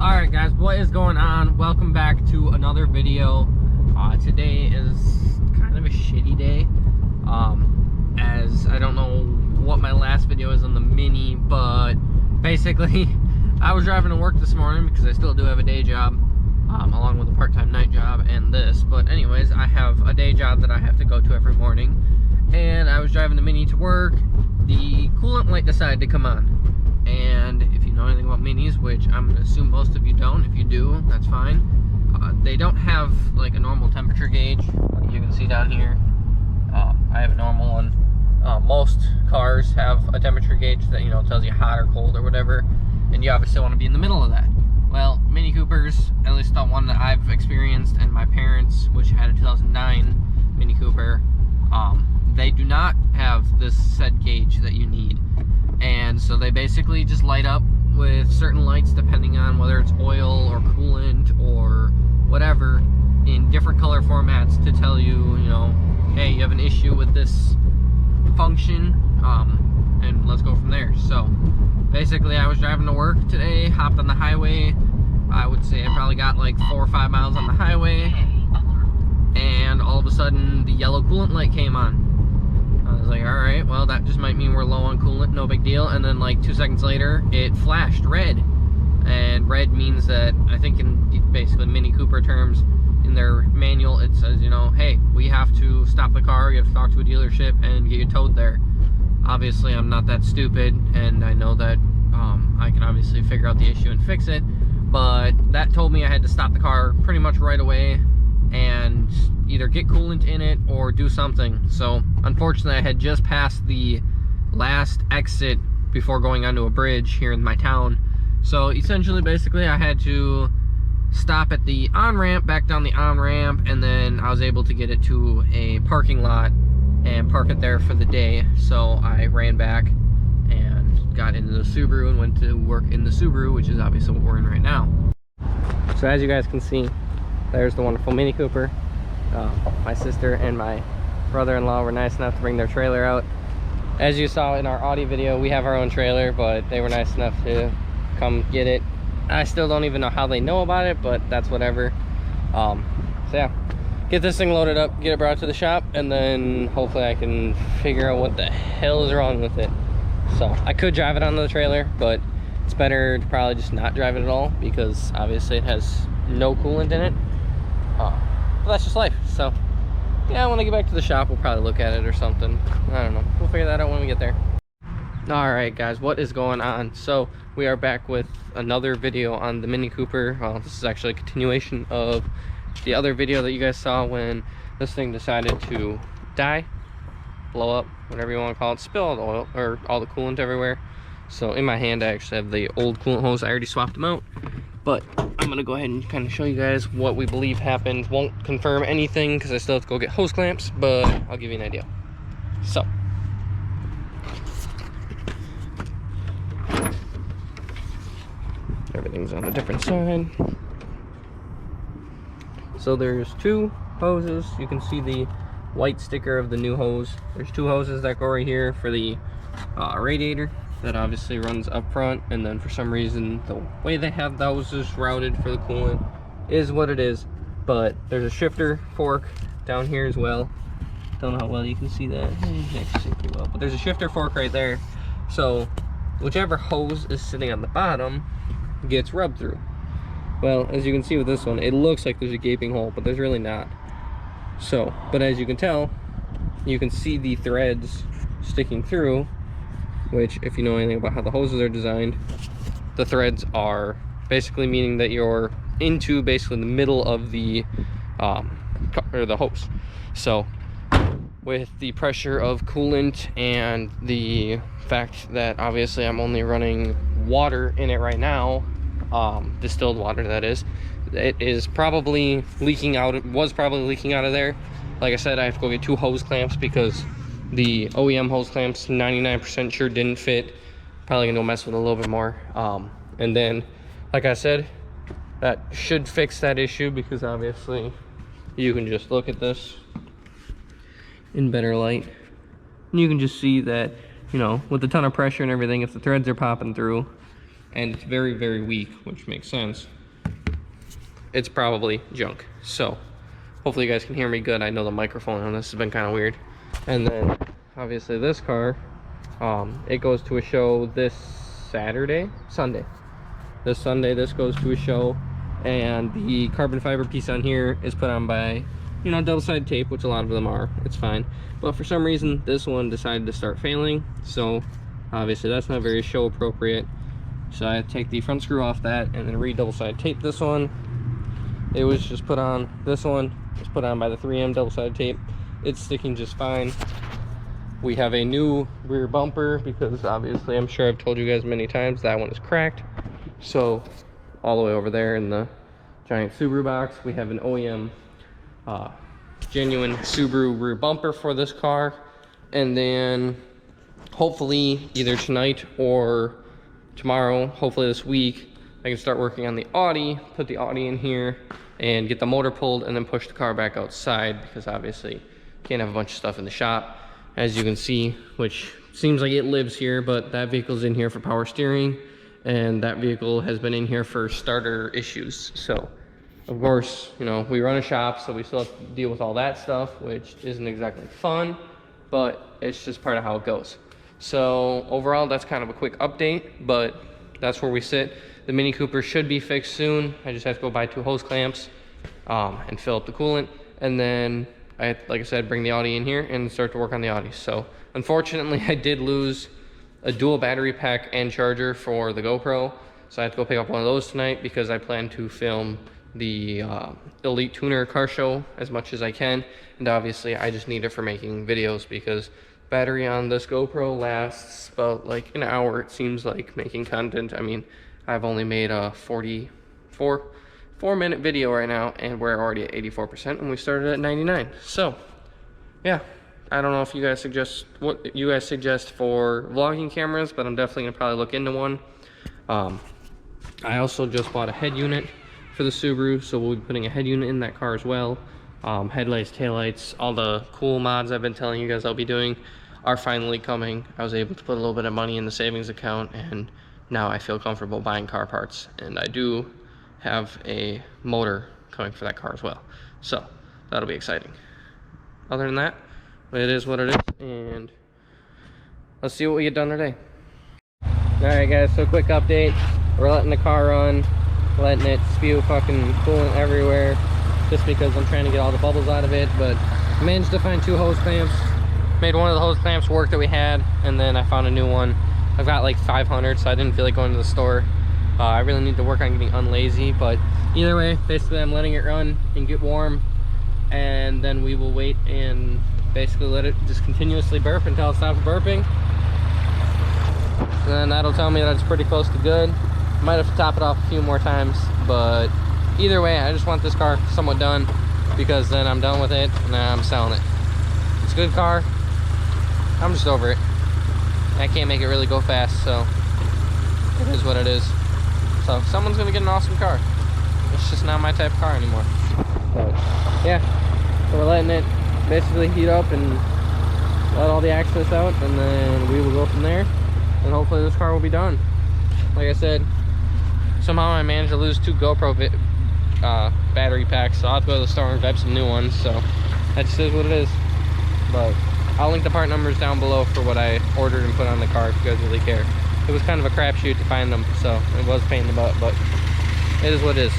Alright guys, what is going on? Welcome back to another video. Today is kind of a shitty day, as I don't know what my last video is on the Mini, but basically I was driving to work this morning because I still do have a day job, along with a part-time night job and this. But anyways, I have a day job that I have to go to every morning, and I was driving the Mini to work. The coolant light decided to come on. And if you know anything about Minis, which I'm going to assume most of you don't, if you do, that's fine. They don't have like a normal temperature gauge, like you can see down here. I have a normal one. Most cars have a temperature gauge that, you know, tells you hot or cold or whatever, and you obviously want to be in the middle of that. Well, Mini Coopers, at least the one that I've experienced, and my parents, which had a 2009 Mini Cooper, they do not have this said gauge that you need. And so they basically just light up with certain lights depending on whether it's oil or coolant or whatever, in different color formats to tell you, you know, hey, you have an issue with this function, and let's go from there. So basically I was driving to work today, hopped on the highway. I would say I probably got like 4 or 5 miles on the highway, and all of a sudden the yellow coolant light came on. I was like, alright, well, that just might mean we're low on coolant, no big deal. And then like 2 seconds later, it flashed red. And red means that, I think in basically Mini Cooper terms, in their manual, it says, you know, hey, we have to stop the car, you have to talk to a dealership and get you towed there. Obviously, I'm not that stupid, and I know that I can obviously figure out the issue and fix it. But that told me I had to stop the car pretty much right away and either get coolant in it or do something. So unfortunately I had just passed the last exit before going onto a bridge here in my town. So essentially, basically, I had to stop at the on-ramp, back down the on-ramp, and then I was able to get it to a parking lot and park it there for the day. So I ran back and got into the Subaru and went to work in the Subaru, which is obviously what we're in right now. So as you guys can see, there's the wonderful Mini Cooper. My sister and my brother-in-law were nice enough to bring their trailer out. As you saw in our Audi video, we have our own trailer, but they were nice enough to come get it. I still don't even know how they know about it, but that's whatever. So yeah, get this thing loaded up, get it brought to the shop, and then hopefully I can figure out what the hell is wrong with it. So I could drive it on the trailer, but it's better to probably just not drive it at all, because obviously it has no coolant in it. But that's just life. So yeah, when I get back to the shop, we'll probably look at it or something. I don't know, we'll figure that out when we get there. All right guys, what is going on? So we are back with another video on the Mini Cooper. Well, this is actually a continuation of the other video that you guys saw when this thing decided to die, blow up, whatever you want to call it, spill all the oil or all the coolant everywhere. So in my hand I actually have the old coolant hose. I already swapped them out, but I'm gonna go ahead and kind of show you guys what we believe happened. Won't confirm anything because I still have to go get hose clamps, but I'll give you an idea. So everything's on a different side. So there's 2 hoses. You can see the white sticker of the new hose. There's 2 hoses that go right here for the radiator that obviously runs up front, and then for some reason the way they have those is routed for the coolant is what it is. But there's a shifter fork down here as well. Don't know how well you can see that. But there's a shifter fork right there. So whichever hose is sitting on the bottom gets rubbed through. Well, as you can see with this one, it looks like there's a gaping hole, but there's really not. So, but as you can tell, you can see the threads sticking through, which, if you know anything about how the hoses are designed, the threads are basically meaning that you're into basically the middle of the or the hose. So with the pressure of coolant and the fact that obviously I'm only running water in it right now, distilled water that is, it is probably leaking out. It was probably leaking out of there. Like I said, I have to go get 2 hose clamps because the OEM hose clamps 99% sure didn't fit. Probably gonna go mess with it a little bit more, and then like I said, that should fix that issue, because obviously you can just look at this in better light and you can just see that, you know, with a ton of pressure and everything, if the threads are popping through, and it's very, very weak, which makes sense. It's probably junk. So hopefully you guys can hear me good. I know the microphone on this has been kind of weird. And then obviously this car, it goes to a show this Sunday. This Sunday, this goes to a show, and the carbon fiber piece on here is put on by, you know, double-sided tape, which a lot of them are. It's fine. But for some reason, this one decided to start failing. So obviously that's not very show appropriate. So I take the front screw off that and then re-double-sided tape this one. It was just put on, this one was put on by the 3M double-sided tape. It's sticking just fine. We have a new rear bumper because obviously, I'm sure I've told you guys many times, that one is cracked. So all the way over there in the giant Subaru box, we have an OEM genuine Subaru rear bumper for this car. And then hopefully either tonight or tomorrow, hopefully this week, I can start working on the Audi, put the Audi in here and get the motor pulled and then push the car back outside, because obviously can't have a bunch of stuff in the shop, as you can see, which seems like it lives here, but that vehicle's in here for power steering, and that vehicle has been in here for starter issues. So of course, you know, we run a shop, so we still have to deal with all that stuff, which isn't exactly fun, but it's just part of how it goes. So overall, that's kind of a quick update, but that's where we sit. The Mini Cooper should be fixed soon. I just have to go buy 2 hose clamps and fill up the coolant, and then like I said, bring the Audi in here and start to work on the Audi. So unfortunately, I did lose a dual battery pack and charger for the GoPro, so I have to go pick up one of those tonight, because I plan to film the Elite Tuner car show as much as I can, and obviously I just need it for making videos, because battery on this GoPro lasts about like an hour, it seems like, making content. I mean, I've only made a 4-minute video right now, and we're already at 84%, and we started at 99. So yeah, I don't know if you guys suggest what you guys suggest for vlogging cameras, but I'm definitely gonna probably look into one. I also just bought a head unit for the Subaru, so we'll be putting a head unit in that car as well. Headlights, taillights, all the cool mods I've been telling you guys I'll be doing are finally coming. I was able to put a little bit of money in the savings account, and now I feel comfortable buying car parts, and I do have a motor coming for that car as well, so that'll be exciting. Other than that, it is what it is, and let's see what we get done today. Alright guys, so quick update. We're letting the car run, letting it spew fucking coolant everywhere, just because I'm trying to get all the bubbles out of it. But I managed to find 2 hose clamps, made one of the hose clamps work that we had, and then I found a new one. I've got like 500, so I didn't feel like going to the store. I really need to work on getting unlazy, but either way, basically I'm letting it run and get warm, and then we will wait and basically let it just continuously burp until it stops burping. And then that'll tell me that it's pretty close to good. Might have to top it off a few more times, but either way, I just want this car somewhat done, because then I'm done with it and then I'm selling it. It's a good car. I'm just over it. I can't make it really go fast, so it is what it is. So someone's gonna get an awesome car. It's just not my type of car anymore. But yeah, so we're letting it basically heat up and let all the access out, and then we will go from there, and hopefully this car will be done. Like I said, somehow I managed to lose 2 GoPro battery packs, so I'll have to go to the store and grab some new ones. So that just is what it is. But I'll link the part numbers down below for what I ordered and put on the car if you guys really care. It was kind of a crapshoot to find them, so it was a pain in the butt, but it is what it is.